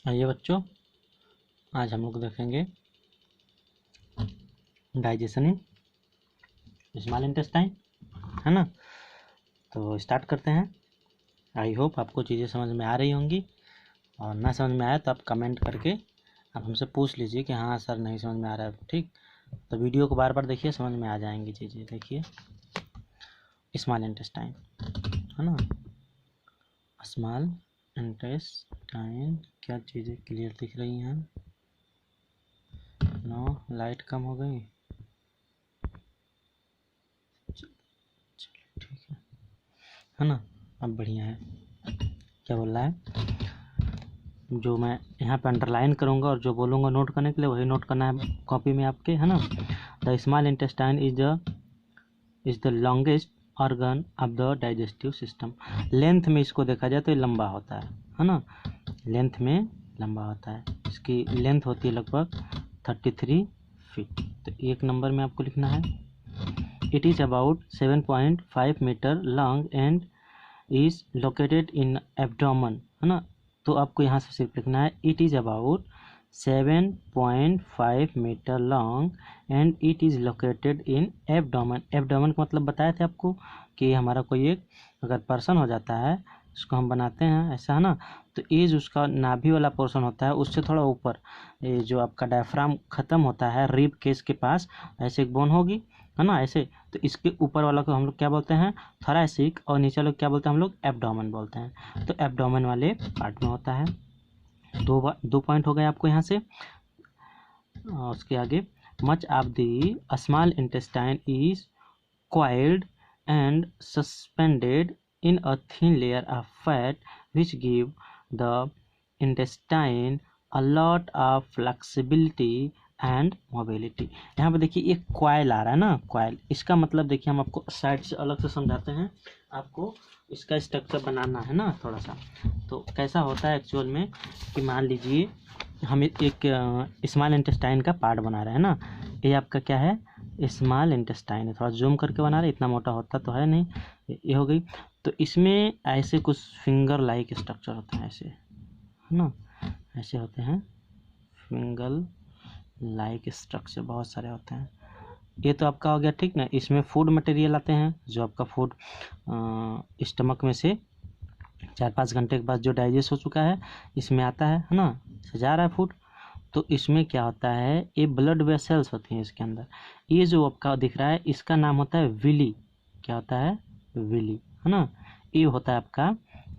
आइए बच्चों, आज हम लोग देखेंगे डाइजेशन इन स्मॉल इंटेस्टाइन, है ना। तो स्टार्ट करते हैं। आई होप आपको चीज़ें समझ में आ रही होंगी, और ना समझ में आए तो आप कमेंट करके आप हमसे पूछ लीजिए कि हाँ सर नहीं समझ में आ रहा है। ठीक, तो वीडियो को बार बार देखिए, समझ में आ जाएंगी चीज़ें। देखिए स्मॉल इंटेस्टाइन, है ना। स्मॉल इंटेस्टाइन, क्या चीज़ें क्लियर दिख रही हैं? नो, लाइट कम हो गई। ठीक है ना। अब बढ़िया है। क्या बोल रहा है? जो मैं यहाँ पे अंडरलाइन करूँगा और जो बोलूँगा नोट करने के लिए, वही नोट करना है कॉपी में आपके, है ना। The small intestine is the longest organ of the digestive system. Length में इसको देखा जाए तो ये लंबा होता है ना। लेंथ में लंबा होता है। इसकी लेंथ होती है लगभग 33 फीट। तो एक नंबर में आपको लिखना है, it is about 7.5 meter long and is located in abdomen, है ना। तो आपको यहाँ से सिर्फ लिखना है, it is about 7.5 meter long and it is located in abdomen. Abdomen का मतलब बताए थे आपको कि हमारा कोई एक अगर पर्सन हो जाता है, उसको हम बनाते हैं ऐसा, है ना। तो ये जो उसका नाभि वाला पोर्शन होता है, उससे थोड़ा ऊपर ये जो आपका डायफ्राम ख़त्म होता है, रिब केस के पास ऐसे एक बोन होगी, है ना, ऐसे। तो इसके ऊपर वाला को हम लोग क्या बोलते हैं? थोरैसिक, और नीचे लोग क्या बोलते हैं? हम लोग एब्डोमेन बोलते हैं। तो एब्डोमेन वाले पार्ट में होता है। दो पॉइंट हो गए आपको यहाँ से। उसके आगे, much of the small intestine is coiled and suspended in a thin layer of fat which give the intestine a lot of flexibility and mobility। यहाँ पे देखिए एक कॉइल आ रहा है ना, कॉइल। इसका मतलब देखिए, हम आपको साइड से अलग से समझाते हैं। आपको इसका स्ट्रक्चर बनाना है ना थोड़ा सा। तो कैसा होता है एक्चुअल में कि मान लीजिए हम एक स्मॉल इंटेस्टाइन का पार्ट बना रहे हैं ना। ये आपका क्या है? स्मॉल इंटेस्टाइन है। थोड़ा जूम करके बना रहे, इतना मोटा होता तो है नहीं। ये हो गई। तो इसमें ऐसे कुछ फिंगर लाइक स्ट्रक्चर होता है, ऐसे, है ना। ऐसे होते हैं फिंगर लाइक स्ट्रक्चर, बहुत सारे होते हैं। ये तो आपका हो गया, ठीक ना। इसमें फूड मटेरियल आते हैं, जो आपका फूड स्टमक में से 4-5 घंटे के बाद जो डाइजेस्ट हो चुका है, इसमें आता है ना, सजा रहा है फूड। तो इसमें क्या होता है? ये ब्लड वेसल्स होती हैं इसके अंदर। ये जो आपका दिख रहा है, इसका नाम होता है विली। क्या होता है? विली, है ना। ये होता है आपका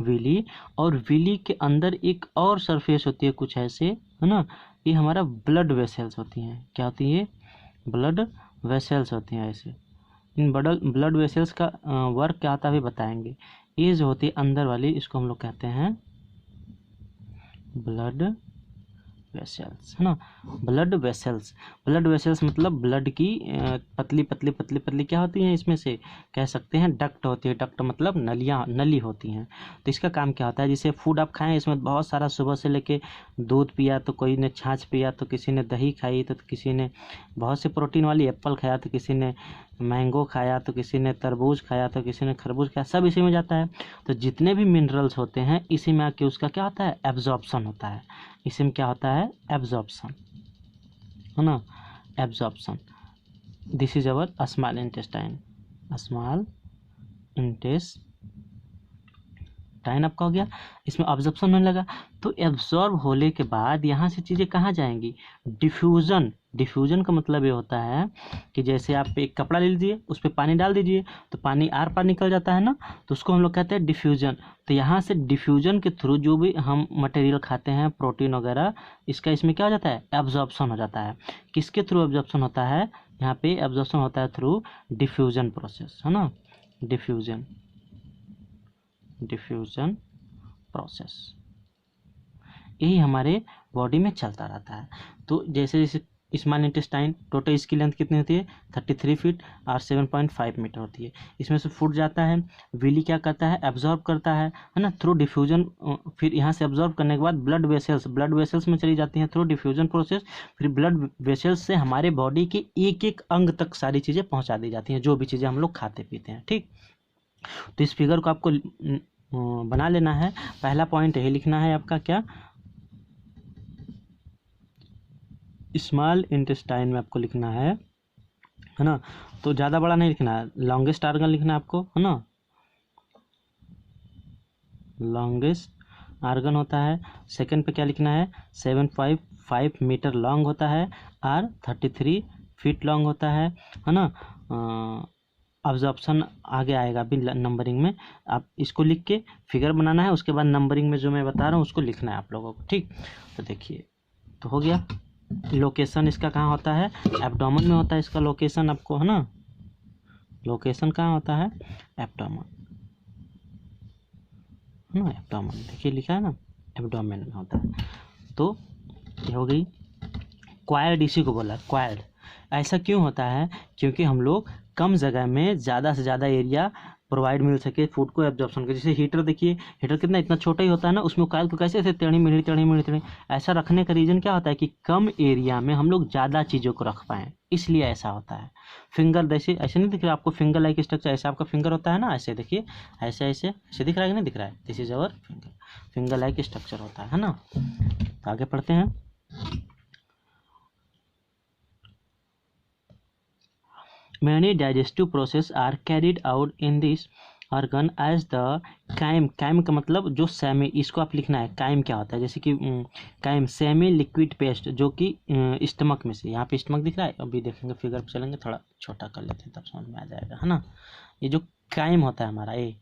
विली। और विली के अंदर एक और सरफेस होती है कुछ ऐसे, है ना। ये हमारा ब्लड वेसल्स होती हैं। क्या होती है? ब्लड वेसल्स होती हैं ऐसे। इन ब्लड वेसल्स का वर्क क्या होता है अभी बताएंगे। ये जो होती है अंदर वाली, इसको हम लोग कहते हैं ब्लड वेसल्स, है ना। ब्लड वेसल्स, ब्लड वेसल्स मतलब ब्लड की पतली पतली पतली पतली क्या होती हैं, इसमें से कह सकते हैं डक्ट होती है। डक्ट मतलब नलियाँ, नली होती हैं। तो इसका काम क्या होता है? जैसे फूड आप खाएं, इसमें बहुत सारा, सुबह से लेके दूध पिया तो कोई ने छाछ पिया, तो किसी ने दही खाई, तो किसी ने बहुत से प्रोटीन वाली एप्पल खाया, तो किसी ने मैंगो खाया, तो किसी ने तरबूज खाया, तो किसी ने खरबूज खाया, सब इसी में जाता है। तो जितने भी मिनरल्स होते हैं, इसी में आके उसका क्या होता है? एब्जॉर्प्शन होता है। इसी में क्या होता है? एब्जॉर्प्शन, है ना, absorption. This is our small intestine. Small intestine आपका हो गया। इसमें ऑब्जॉर्प्शन होने लगा, तो एब्जॉर्ब होने के बाद यहाँ से चीज़ें कहाँ जाएंगी? डिफ्यूज़न। डिफ्यूज़न का मतलब ये होता है कि जैसे आप एक कपड़ा ले लीजिए, उस पर पानी डाल दीजिए, तो पानी आर पार निकल जाता है ना, तो उसको हम लोग कहते हैं डिफ्यूज़न। तो यहाँ से डिफ्यूज़न के थ्रू जो भी हम मटेरियल खाते हैं, प्रोटीन वगैरह, इसका इसमें क्या हो जाता है? एब्जॉर्प्शन हो जाता है। किसके थ्रू एब्जॉर्प्शन होता है? यहाँ पे एब्जॉर्प्शन होता है थ्रू डिफ्यूज़न प्रोसेस, है ना। डिफ्यूज़न, डिफ्यूज़न प्रोसेस, यही हमारे बॉडी में चलता रहता है। तो जैसे जैसे स्मॉल इंटेस्टाइन, टोटल इसकी लेंथ कितनी होती है? 33 फीट और 7.5 मीटर होती है। इसमें से फूड जाता है, विली क्या करता है? एब्जॉर्ब करता है ना, थ्रू डिफ्यूजन। फिर यहाँ से एब्जॉर्ब करने के बाद ब्लड वेसल्स में चली जाती हैं थ्रू डिफ्यूजन प्रोसेस। फिर ब्लड वेसल्स से हमारे बॉडी के एक एक अंग तक सारी चीज़ें पहुँचा दी जाती हैं, जो भी चीज़ें हम लोग खाते पीते हैं, ठीक। तो इस फिगर को आपको बना लेना है। पहला पॉइंट यही लिखना है आपका, क्या? स्मॉल इंटेस्टाइन में आपको लिखना है ना। तो ज़्यादा बड़ा नहीं लिखना है, लॉन्गेस्ट आर्गन लिखना है आपको, है ना। लॉन्गेस्ट आर्गन होता है। सेकंड पे क्या लिखना है, 755 मीटर लॉन्ग होता है, आर 33 फीट लॉन्ग होता है ना। ऑब्जॉर्प्शन आगे आएगा अभी नंबरिंग में, आप इसको लिख के फिगर बनाना है, उसके बाद नंबरिंग में जो मैं बता रहा हूँ उसको लिखना है आप लोगों को, ठीक। तो देखिए, तो हो गया। लोकेशन इसका कहाँ होता है, एब्डोमेन में होता है इसका लोकेशन आपको, है ना। लोकेशन कहाँ होता है, एब्डोमेन, है ना। एब्डोमेन देखिए लिखा है ना, एब्डोमेन में होता है। तो ये हो गई क्वायर्ड, इसी को बोला क्वायर्ड। ऐसा क्यों होता है, क्योंकि हम लोग कम जगह में ज़्यादा से ज़्यादा एरिया प्रोवाइड मिल सके फूड को एब्जॉर्प्शन के। जैसे हीटर देखिए, हीटर कितना इतना छोटा ही होता है ना, उसमें कॉइल को कैसे ऐसे टेढ़ी मेढ़ी ऐसा रखने का रीज़न क्या होता है कि कम एरिया में हम लोग ज़्यादा चीज़ों को रख पाएँ, इसलिए ऐसा होता है। फिंगर जैसे ऐसे नहीं दिख रहा आपको, फिंगर लाइक स्ट्रक्चर, ऐसे आपका फिंगर होता है ना, ऐसे देखिए, ऐसे ऐसे ऐसे दिख रहा है कि नहीं दिख रहा है, this is our finger, finger like structure होता है ना। तो आगे पढ़ते हैं। Many digestive process are carried out in this organ as the chyme, chyme का मतलब जो सेमी, इसको आप लिखना है काइम क्या होता है, जैसे कि काइम सेमी लिक्विड पेस्ट, जो कि स्टमक में से, यहाँ पे स्टमक दिख रहा है, अभी देखेंगे फिगर पे चलेंगे, थोड़ा छोटा कर लेते हैं तब समझ में आ जाएगा, है ना। ये जो काइम होता है हमारा, ये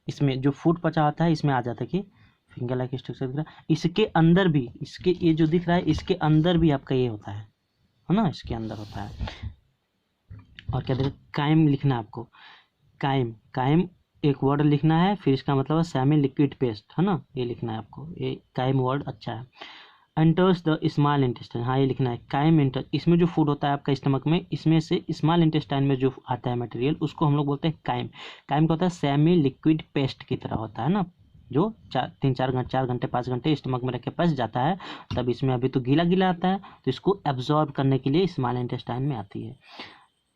इसमें जो फूड पचा होता है इसमें आ जाता है कि फिंगर लाइक स्ट्रक्चर दिख रहा है, इसके अंदर भी, इसके ये जो दिख रहा है इसके अंदर भी आपका ये होता है ना, इसके अंदर होता है। और क्या देखा, काइम लिखना है आपको, काइम, काइम एक वर्ड लिखना है, फिर इसका मतलब है सेमी लिक्विड पेस्ट, है ना, ये लिखना है आपको, ये काइम वर्ड अच्छा है। एंटर्स द स्मॉल इंटेस्टाइन, हाँ ये लिखना है काइम एंटर, इसमें जो फूड होता है आपका स्टमक में, इसमें से स्मॉल इंटेस्टाइन में जो आता है मटेरियल, उसको हम लोग बोलते हैं काइम। काइम का होता है सेमी लिक्विड पेस्ट की तरह होता है ना, जो 4 घंटे 5 घंटे स्टमक में रख के पच जाता है, तब इसमें अभी तो गीला गीला आता है, तो इसको एब्जॉर्ब करने के लिए स्मॉल इंटेस्टाइन में आती है।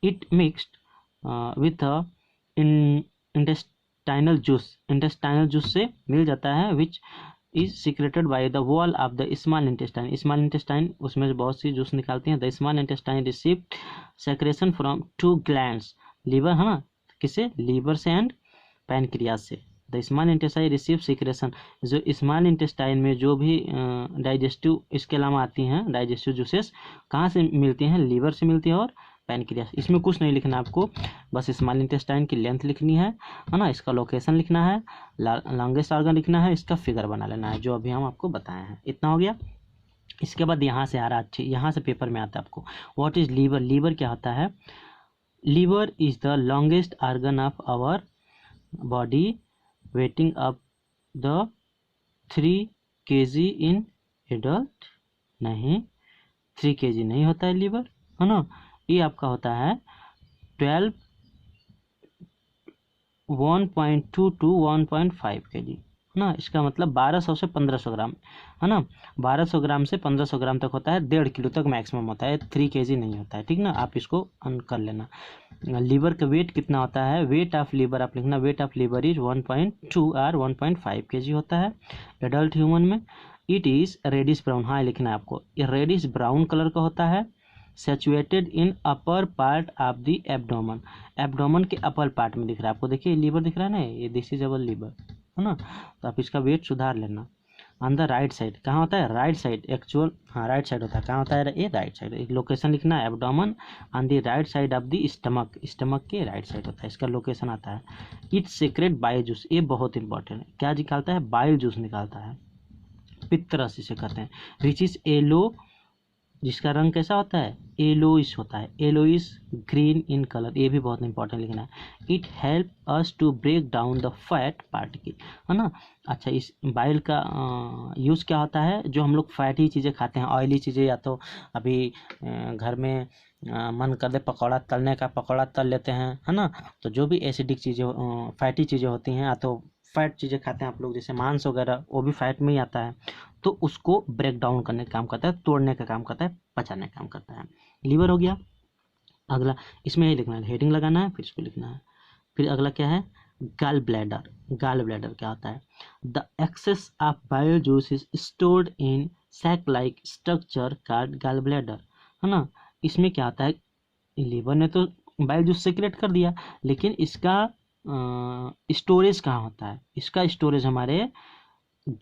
It mixed with a intestinal juice, intestinal juice से मिल जाता है, which is secreted by the wall of the small intestine, small intestine उसमें से बहुत सी जूस निकालती हैं। The small intestine receive secretion from 2 glands, liver, है ना, किसे, लीवर से एंड पैनक्रियाज से। The small intestine receive secretion, जो स्मॉल इंटेस्टाइन में जो भी डाइजेस्टिव इसके अलावा आती हैं डाइजेस्टिव जूसेस, कहाँ से मिलती हैं, लीवर से मिलती है और पैनक्रियास। इसमें कुछ नहीं लिखना आपको, बस स्मॉल इंटेस्टाइन की लेंथ लिखनी है ना, इसका लोकेशन लिखना है, लॉन्गेस्ट आर्गन लिखना है, इसका फिगर बना लेना है, जो अभी हम आपको बताए हैं। इतना हो गया। इसके बाद यहाँ से आ रहा है, यहाँ से पेपर में आता है आपको, व्हाट इज लीवर, लीवर क्या होता है। Liver is the longest organ of our body, weighing up the 3 kg in adult, नहीं 3 kg नहीं होता है लीवर, है ना। ये आपका होता है 1.2 to 1.5 kg, है ना। इसका मतलब 1200 से 1500 ग्राम, है ना, 1200 ग्राम से 1500 ग्राम तक होता है, 1.5 किलो तक मैक्सिमम होता है, 3 kg नहीं होता है, ठीक ना। आप इसको अन कर लेना। लीवर का वेट कितना होता है, वेट ऑफ लीवर आप लिखना, वेट ऑफ लीवर इज 1.2 और 1.5 kg होता है एडल्ट ह्यूमन में। इट इज़ रेडिश ब्राउन, हाँ लिखना है आपको, ये रेडिश ब्राउन कलर का होता है, saturated in upper part of the abdomen, abdomen के अपर पार्ट में दिख रहा है आपको, देखिए लीवर दिख रहा है ना, ये दिस इज अवर लीवर, है ना। तो आप इसका वेट सुधार लेना। ऑन द राइट साइड, कहाँ होता है, राइट साइड, एक्चुअल हाँ राइट साइड होता है, कहाँ होता है, ये राइट साइड। लोकेशन लिखना है abdomen on the right side of the stomach, stomach के राइट साइड होता है, इसका लोकेशन आता है। इट सीक्रेट बाइल जूस, ये बहुत इंपॉर्टेंट है, क्या निकालता है, बाइल जूस निकालता है, पित्त रस इसे कहते हैं। विच इज येलो, जिसका रंग कैसा होता है, येलोइश होता है, येलोइश ग्रीन इन कलर, ये भी बहुत इंपॉर्टेंट लिखना है। It help us to break down the fat particle, है ना। अच्छा, इस बाइल का यूज़ क्या होता है, जो हम लोग फैटी चीज़ें खाते हैं, ऑयली चीज़ें, या तो अभी घर में मन कर दे पकौड़ा तलने का, पकौड़ा तल लेते हैं, है ना। तो जो भी एसिडिक चीज़ें फैटी चीज़ें होती हैं, या तो फैट चीज़ें खाते हैं आप लोग, जैसे मांस वगैरह, वो भी फैट में ही आता है, तो उसको ब्रेक डाउन करने का काम करता है, तोड़ने का काम करता है, पचाने का काम करता है। लीवर हो गया। अगला इसमें यही लिखना है, हेडिंग लगाना है, फिर इसको लिखना है। फिर अगला क्या है, गॉल ब्लैडर। गॉल ब्लैडर क्या होता है, the excess of bile juice is stored in sac like structure called gall bladder. है ना। इसमें क्या होता है, लीवर ने तो बाइल जूस सेक्रेट कर दिया, लेकिन इसका स्टोरेज कहाँ होता है, इसका स्टोरेज हमारे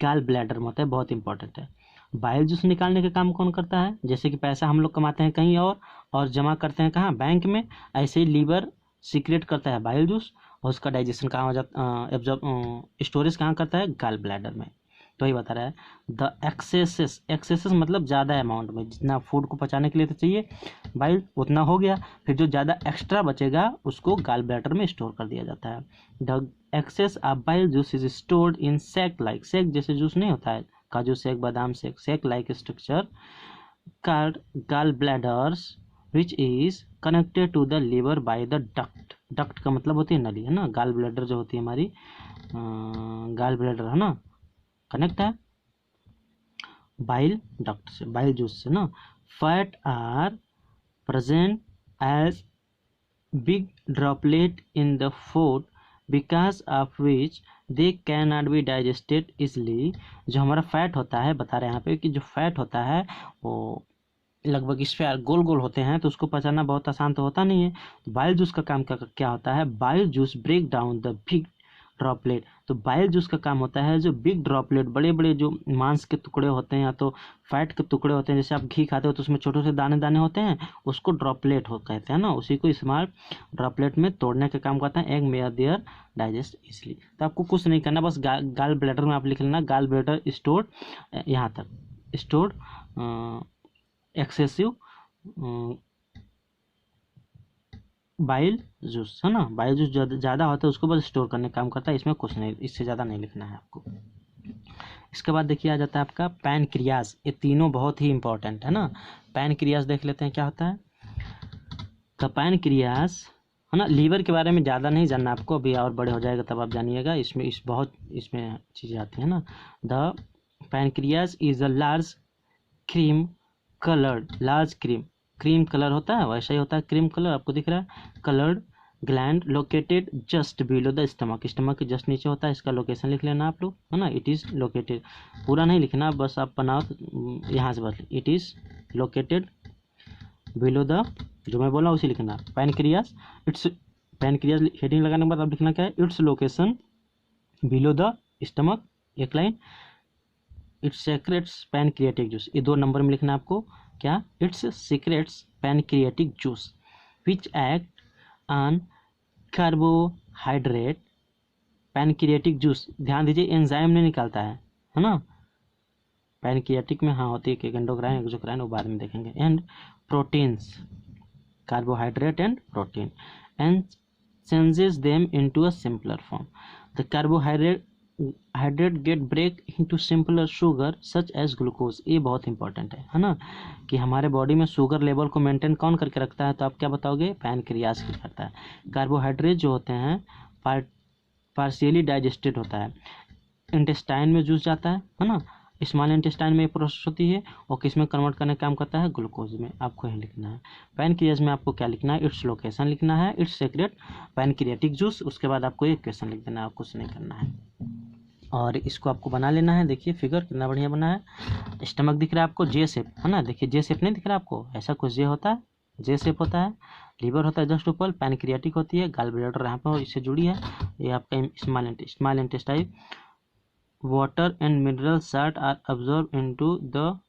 गाल ब्लैडर में होता है, बहुत इंपॉर्टेंट है। बाइल जूस निकालने का काम कौन करता है, जैसे कि पैसा हम लोग कमाते हैं कहीं और जमा करते हैं कहाँ, बैंक में, ऐसे ही लीवर सीक्रेट करता है बाइल जूस, और उसका डाइजेशन कहाँ हो जाता, एब्जॉर्ब स्टोरेज कहाँ करता है, गाल ब्लैडर में। तो ही बता रहा है द एक्सेसेस मतलब ज़्यादा अमाउंट में, जितना फूड को पचाने के लिए तो चाहिए बाइल उतना हो गया, फिर जो ज़्यादा एक्स्ट्रा बचेगा उसको गाल ब्लैडर में स्टोर कर दिया जाता है। The excess of bile juice is stored in sac like, sac जैसे जूस नहीं होता है, काजू सेक, बादाम shake, sac like structure called gallbladders which is connected to the liver by the duct। Duct का मतलब होती है नली, है ना। गाल ब्लैडर जो होती है हमारी, गाल ब्लैडर है ना, कनेक्ट है बाइल डक्ट से, बाइल जूस से ना। Fat are present as big droplet in the food because of which they can not be digested easily. जो हमारा फैट होता है, बता रहे हैं यहाँ पे कि जो फैट होता है वो लगभग इस पे गोल गोल होते हैं, तो उसको पचाना बहुत आसान तो होता नहीं है। तो बाइल जूस का काम क्या होता है, bile juice break down the big droplet. तो बाइल जूस का काम होता है जो बिग ड्रॉपलेट, बड़े बड़े जो मांस के टुकड़े होते हैं या तो फैट के टुकड़े होते हैं, जैसे आप घी खाते हो तो उसमें छोटे से दाने दाने होते हैं, उसको ड्रॉपलेट हो कहते हैं ना, उसी को स्मॉल ड्रॉपलेट में तोड़ने का काम करता है। एग मेयर देयर डाइजेस्ट इसलिए। तो आपको कुछ नहीं करना, बस गाल ब्लैडर में आप लिख लेना गाल ब्लैडर स्टोर्ड, यहाँ तक स्टोर्ड एक्सेसिव बाइल जूस, है ना। बाइल जूस ज़्यादा होता है उसको बस स्टोर करने का काम करता है, इसमें कुछ नहीं, इससे ज़्यादा नहीं लिखना है आपको। इसके बाद देखिए आ जाता है आपका पैनक्रियाज। ये तीनों बहुत ही इंपॉर्टेंट है ना। पैनक्रियाज देख लेते हैं क्या होता है। तो पैनक्रियाज है ना, लीवर के बारे में ज़्यादा नहीं जानना आपको, अभी और बड़े हो जाएगा तब आप जानिएगा, इसमें बहुत इसमें चीज़ें आती हैं ना। The pancreas is a large cream coloured, large cream colour होता है, वैसा ही होता है क्रीम कलर, आपको दिख रहा है, coloured gland located just below the stomach, stomach के जस्ट नीचे होता है। इसका लोकेशन लिख लेना आप लोग, है ना। इट इज़ लोकेटेड, पूरा नहीं लिखना, बस आप बनाओ यहाँ से, बस it is located below the, जो मैं बोला उसी लिखना। पैनक्रियाज, इट्स पैनक्रियाज हेडिंग लगाने के बाद आप लिखना क्या है, its location below the stomach, एक line, its secretes pancreatic juice, ये 2 नंबर में लिखना आपको क्या, its secretes pancreatic juice which act on carbohydrate. Pancreatic juice ध्यान दीजिए एंजाइम नहीं निकालता है ना। पैनक्रियाटिक में हाँ होती है एंडोक्राइन एक्सोक्राइन, वो बाद में देखेंगे। And proteins, carbohydrate and protein, and changes them into a simpler form. The carbohydrate get break into simpler sugar such as glucose. ये बहुत इंपॉर्टेंट है ना, कि हमारे बॉडी में शुगर लेवल को मेंटेन कौन करके रखता है, तो आप क्या बताओगे, पैनक्रियाज की करता है। कार्बोहाइड्रेट जो होते हैं पार्शियली डाइजेस्टेड होता है, इंटेस्टाइन में जूस जाता है ना, स्मॉल इंटेस्टाइन में प्रोसेस होती है, और किस में कन्वर्ट करने का काम करता है, ग्लूकोज में। आपको यही लिखना है। पैनक्रियाज में आपको क्या लिखना है, इट्स लोकेशन लिखना है, इट्स सीक्रेट पैनक्रियाटिक जूस, उसके बाद आपको एक क्वेश्चन लिख देना है, कुछ नहीं करना है। और इसको आपको बना लेना है, देखिए फिगर कितना बढ़िया बना है। स्टमक दिख रहा है आपको जे शेप, है ना, देखिए जे शेप नहीं दिख रहा आपको, ऐसा कुछ जे होता है, जे शेप होता है। लीवर होता है जस्ट ऊपर, पैनक्रियाटिक होती है, गाल ब्लैडर यहाँ पर इससे जुड़ी है, ये आपका small intestine. Water and mineral salt are absorb into the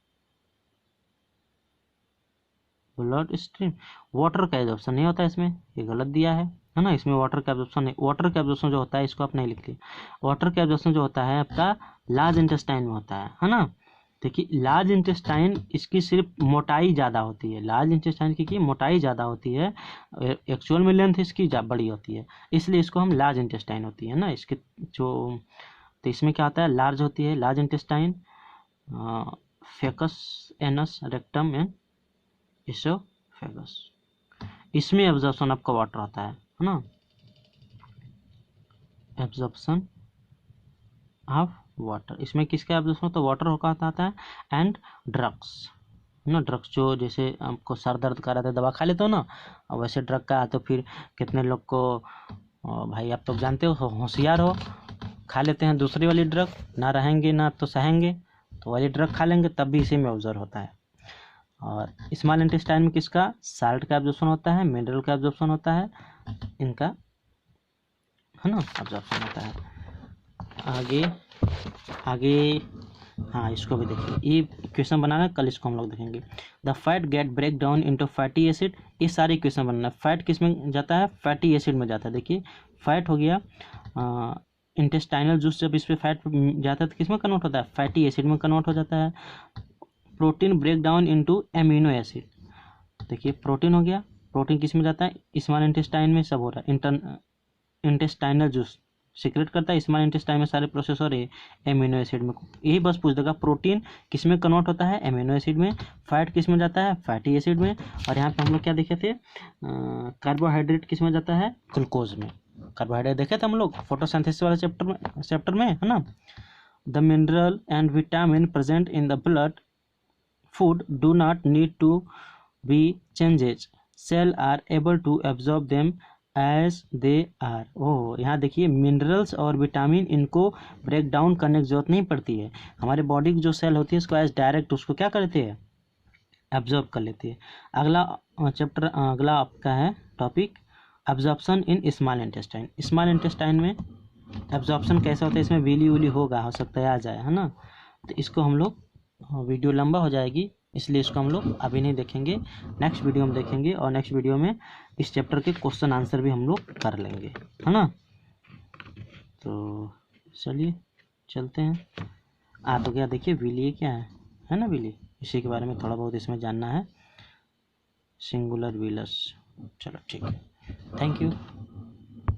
blood stream. Water का एब्जॉर्प्शन नहीं होता इसमें, ये गलत दिया है ना, इसमें वाटर का एब्जॉर्प्शन नहीं। वाटर का एब्जॉर्प्शन जो होता है, इसको आप नहीं लिखते, वाटर का एब्जॉर्प्शन जो होता है आपका लार्ज इंटेस्टाइन में होता है ना। देखिए लार्ज इंटेस्टाइन इसकी सिर्फ मोटाई ज़्यादा होती है, लार्ज इंटेस्टाइन की मोटाई ज़्यादा होती है, एक्चुअल में लेंथ इसकी बड़ी होती है, इसलिए इसको हम लार्ज इंटेस्टाइन होती है ना इसके जो। तो इसमें क्या होता है, लार्ज होती है large intestine, faeces anus rectum and oesophagus. इसमें एब्जॉर्प्शन आपका वाटर होता है ना, एब्जॉर्प्शन ऑफ वाटर। इसमें किसका एब्जॉर्प्शन होता है, वाटर होगा आता है। एंड ड्रग्स ना, ड्रग्स जो जैसे आपको सर दर्द का रहता है दवा खा लेते हो ना, वैसे ड्रग का तो फिर कितने लोग को भाई आप तो जानते हो, होशियार हो, खा लेते हैं दूसरी वाली ड्रग, ना रहेंगे ना तो सहेंगे, तो वाली ड्रग खा लेंगे तब भी इसी में ऑब्जर्व होता है। और स्मॉल इंटेस्टाइन में किसका, साल्ट का एब्जॉर्प्शन होता है, मिनरल का एब्जॉर्प्शन होता है, इनका है ना एब्जॉर्प्शन होता है। आगे हाँ, इसको भी देखिए, ये क्वेश्चन बनाना कल, इसको हम लोग देखेंगे। The fat get break down into fatty acid, ये सारे क्वेश्चन बनाना। फैट किस में जाता है, फैटी एसिड में जाता है। देखिए फैट हो गया, इंटेस्टाइनल जूस जब इस पर फैट जाता है तो किस में कन्वर्ट होता है, फैटी एसिड में कन्वर्ट हो जाता है। Protein break down into amino acid, देखिए प्रोटीन हो गया, प्रोटीन किस में जाता है, स्मॉल इंटेस्टाइन में सब हो रहा है, इंटेस्टाइनल जूस सीक्रेट करता है, स्मॉल इंटेस्टाइन में सारे प्रोसेस हो रहे हैं एमिनो एसिड में। यही बस पूछ देगा, प्रोटीन किस में कन्वर्ट होता है, एमिनो एसिड में। फैट किस में जाता है, फैटी एसिड में। और यहाँ पे हम लोग क्या देखे थे, कार्बोहाइड्रेट किस में जाता है, ग्लूकोज में। कार्बोहाइड्रेट देखे थे हम लोग फोटोसिंथेसिस वाले चैप्टर में है ना। The mineral and vitamin present in the blood food do not need to be changes, cell are able to absorb them as they are। ओह, यहाँ देखिए मिनरल्स और विटामिन, इनको ब्रेक डाउन करने की जरूरत नहीं पड़ती है। हमारे बॉडी की जो सेल होती है इसको एज डायरेक्ट उसको क्या करते हैं, एब्जॉर्ब कर लेती है। अगला चैप्टर, अगला आपका है topic absorption in small intestine. Small intestine में एब्जॉर्प्शन कैसे होता है, इसमें विली उली होगा, हो सकता है आ जाए, है ना। तो इसको हम लोग, वीडियो लंबा हो जाएगी इसलिए इसको हम लोग अभी नहीं देखेंगे, नेक्स्ट वीडियो में देखेंगे। और नेक्स्ट वीडियो में इस चैप्टर के क्वेश्चन आंसर भी हम लोग कर लेंगे, है ना। तो चलिए चलते हैं। तो क्या देखिए विली क्या है ना, विली, इसी के बारे में थोड़ा बहुत इसमें जानना है, सिंगुलर विलस। चलो ठीक है, थैंक यू।